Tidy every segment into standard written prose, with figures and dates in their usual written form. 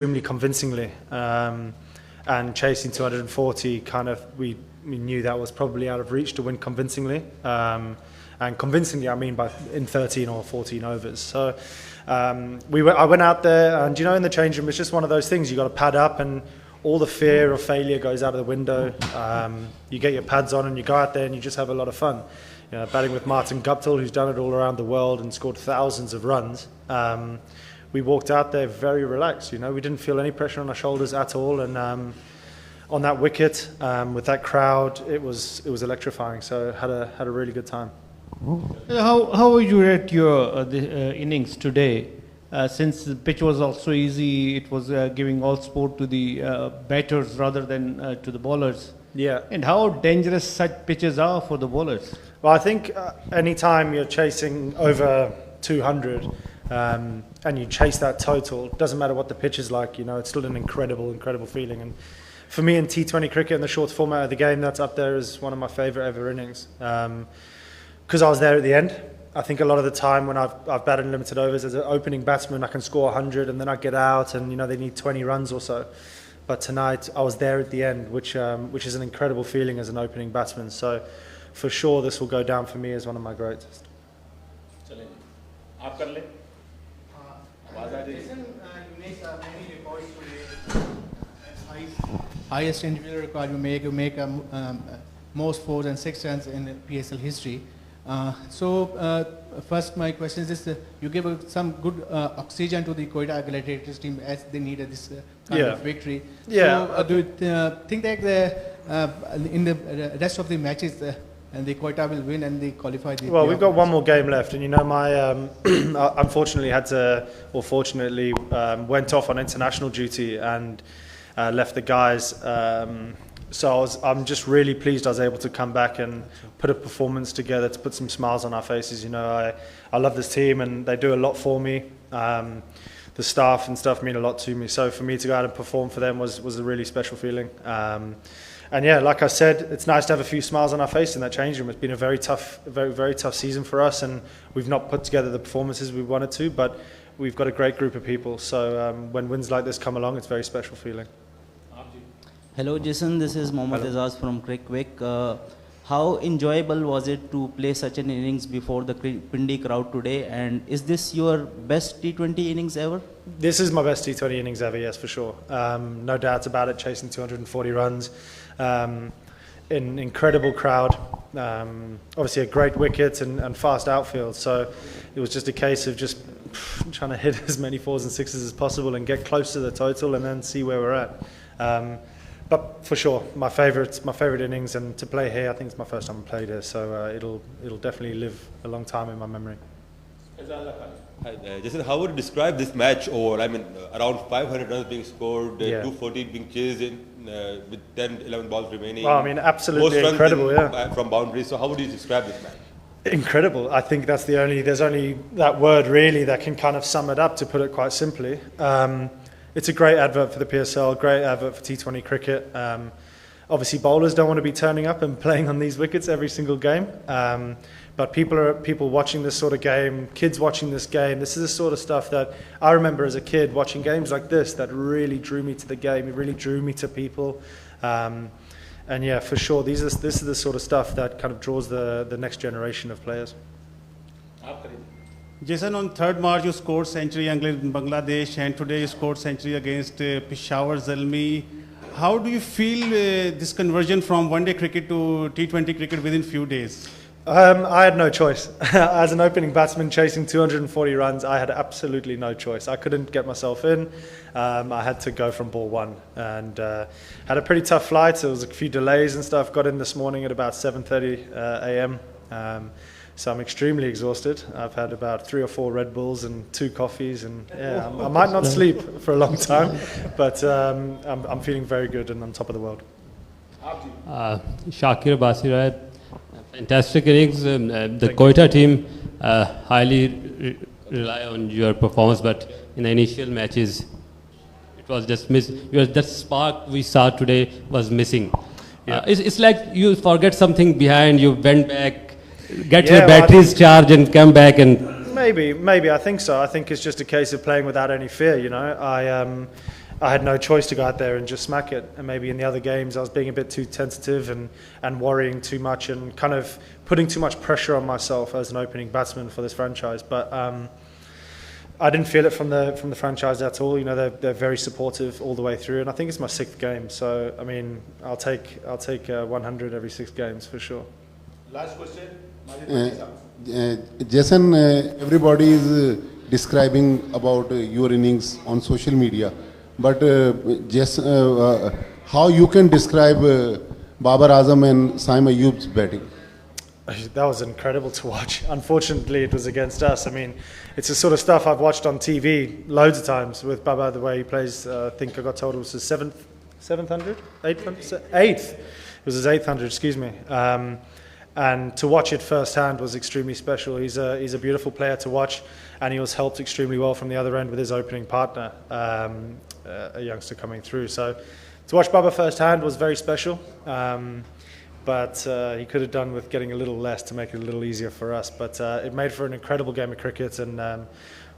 extremely convincingly, and chasing 240 kind of we knew that was probably out of reach to win convincingly, and convincingly I mean by in 13 or 14 overs. So I went out there, and in the change room it's just one of those things. You got to pad up, and all the fear of failure goes out of the window. You get your pads on and you go out there and you just have a lot of fun. Batting with Martin Guptill, who's done it all around the world and scored thousands of runs. We walked out there very relaxed. We didn't feel any pressure on our shoulders at all, and on that wicket with that crowd, it was electrifying. So had a really good time. How would you rate your innings today? Since the pitch was also easy, it was giving all sport to the batters rather than to the bowlers. Yeah. And how dangerous such pitches are for the bowlers? Well, I think any time you're chasing over 200 and you chase that total, doesn't matter what the pitch is like, it's still an incredible feeling. And for me in T20 cricket, in the short format of the game, that's up there as one of my favourite ever innings. Because I was there at the end. I think a lot of the time when I've batted in limited overs as an opening batsman, I can score 100 and then I get out and they need 20 runs or so. But tonight I was there at the end, which is an incredible feeling as an opening batsman. So for sure this will go down for me as one of my greatest. Highest individual record you make most 4s and 6 runs in PSL history. First my question is this, you give some good oxygen to the Quetta Gladiators team as they needed this kind of victory. Yeah. So do you think that in the rest of the matches and the Quetta will win and they qualify? Well, we've got one more game left, and my unfortunately fortunately went off on international duty and left the guys. So I'm just really pleased I was able to come back and put a performance together to put some smiles on our faces. I love this team and they do a lot for me. The staff and stuff mean a lot to me. So for me to go out and perform for them was a really special feeling. And yeah, like I said, it's nice to have a few smiles on our face in that change room. It's been a very tough season for us, and we've not put together the performances we wanted to, but we've got a great group of people. So when wins like this come along, it's a very special feeling. Hello Jason, this is Mohammad Azaz from Crickwick. How enjoyable was it to play such an innings before the Pindi crowd today, and is this your best T20 innings ever? This is my best T20 innings ever, yes, for sure. No doubts about it, chasing 240 runs. In incredible crowd, obviously a great wicket and fast outfield, so it was just a case of just trying to hit as many 4s and 6s as possible and get close to the total and then see where we're at. But for sure, my favourite innings, and to play here, I think it's my first time I played here, so it'll definitely live a long time in my memory. Jason, how would you describe this match over? I mean, around 500 runs being scored, 214 being chased in with 10, 11 balls remaining. Well, I mean, absolutely incredible, from boundaries. So how would you describe this match? Incredible. I think there's only that word really that can kind of sum it up, to put it quite simply. It's a great advert for the PSL, great advert for T20 cricket. Obviously, bowlers don't want to be turning up and playing on these wickets every single game. But people watching this sort of game, kids watching this game, this is the sort of stuff that I remember as a kid watching games like this that really drew me to the game. It really drew me to people. And yeah, for sure, this is the sort of stuff that kind of draws the next generation of players. Jason, on 3rd March you scored century against Bangladesh, and today you scored century against Peshawar Zalmi. How do you feel this conversion from one-day cricket to T20 cricket within few days? I had no choice. As an opening batsman chasing 240 runs, I had absolutely no choice. I couldn't get myself in. I had to go from ball 1 and had a pretty tough flight. There was a few delays and stuff. Got in this morning at about 7:30 a.m. So I'm extremely exhausted. I've had about 3 or 4 Red Bulls and 2 coffees, and yeah, I might not sleep for a long time, but I'm feeling very good and on top of the world. Shakir Basiraj, fantastic innings. The Quetta team highly rely on your performance, but in the initial matches, it was just that spark we saw today was missing. Yeah. It's like you forget something behind, you went back, get your batteries charged and come back and Maybe I think so. I think it's just a case of playing without any fear. I had no choice to go out there and just smack it. And maybe in the other games I was being a bit too tentative and worrying too much and kind of putting too much pressure on myself as an opening batsman for this franchise. But I didn't feel it from the franchise at all. You know, they're very supportive all the way through, and I think it's my 6th game. So I mean, I'll take 100 every 6 games for sure. Last question. Jason, everybody is describing about your innings on social media, but how you can describe Babar Azam and Saim Ayub's batting? That was incredible to watch. Unfortunately, it was against us. I mean, it's the sort of stuff I've watched on TV loads of times with Baba, the way he plays. I think I got told it was his 700? 8th. It was his 800, excuse me. And to watch it firsthand was extremely special. He's a beautiful player to watch, and he was helped extremely well from the other end with his opening partner, a youngster coming through. So to watch Baba firsthand was very special. But he could have done with getting a little less to make it a little easier for us. But it made for an incredible game of cricket, and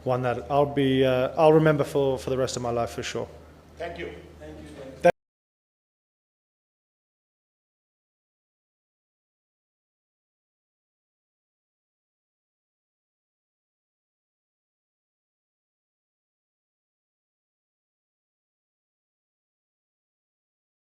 one that I'll remember for the rest of my life for sure. Thank you.